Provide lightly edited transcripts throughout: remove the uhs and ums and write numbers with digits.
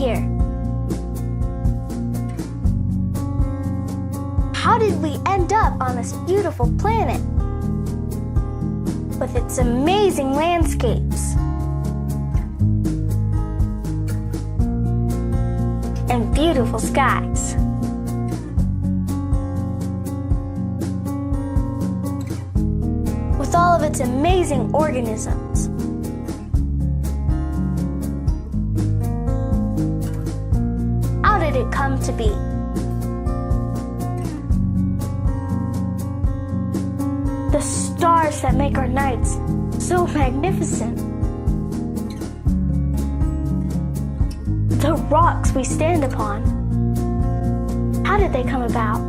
here? How did we end up on this beautiful planet with its amazing landscapes and beautiful skies? With all of its amazing organisms. How did it come to be? The stars that make our nights so magnificent. The rocks we stand upon. How did they come about?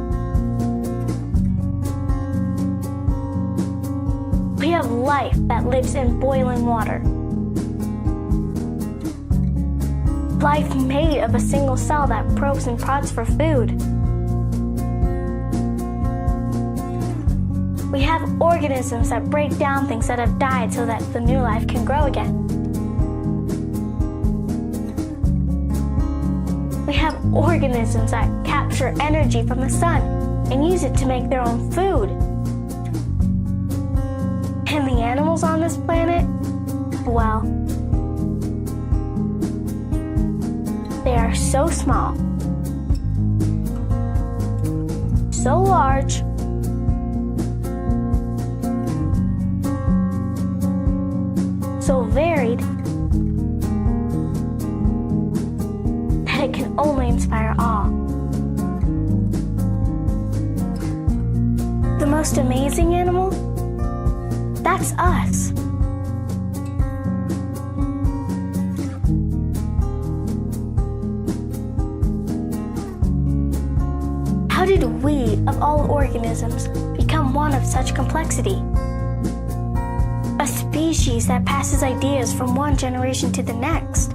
We have life that lives in boiling water. Life made of a single cell that probes and prods for food. We have organisms that break down things that have died so that the new life can grow again. We have organisms that capture energy from the sun and use it to make their own food. And the animals on this planet, well, they are so small, so large, so varied, that it can only inspire awe. The most amazing animal? That's us. How did we, of all organisms, become one of such complexity? A species that passes ideas from one generation to the next.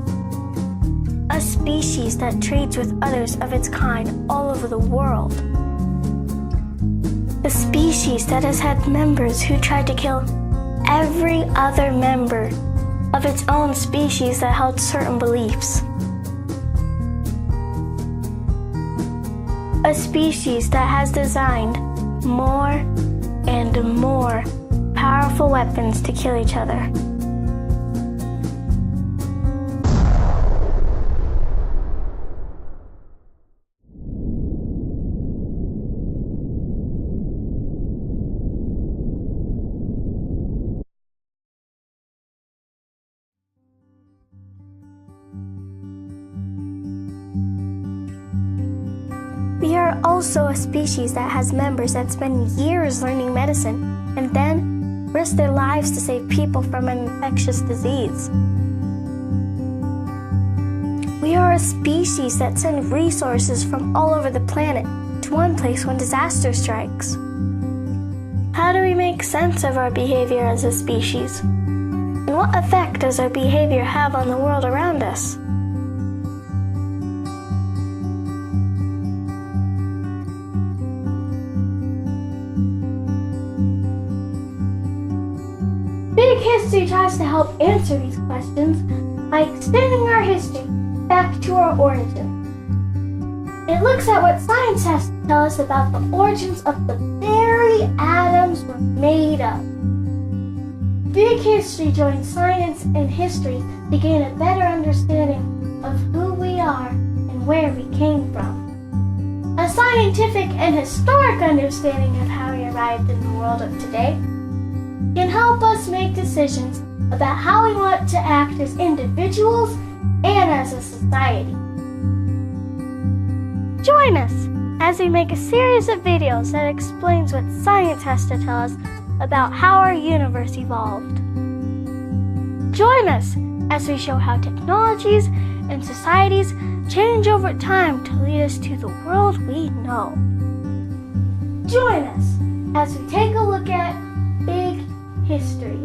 A species that trades with others of its kind all over the world. A species that has had members who tried to kill every other member of its own species that held certain beliefs. A species that has designed more and more powerful weapons to kill each other. We are also a species that has members that spend years learning medicine and then risk their lives to save people from an infectious disease. We are a species that send resources from all over the planet to one place when disaster strikes. How do we make sense of our behavior as a species? And what effect does our behavior have on the world around us? Big History tries to help answer these questions by extending our history back to our origin. It looks at what science has to tell us about the origins of the very atoms we're made of. Big History joins science and history to gain a better understanding of who we are and where we came from. A scientific and historic understanding of how we arrived in the world of today can help us make decisions about how we want to act as individuals and as a society. Join us as we make a series of videos that explains what science has to tell us about how our universe evolved. Join us as we show how technologies and societies change over time to lead us to the world we know. Join us as we take a look at Big History.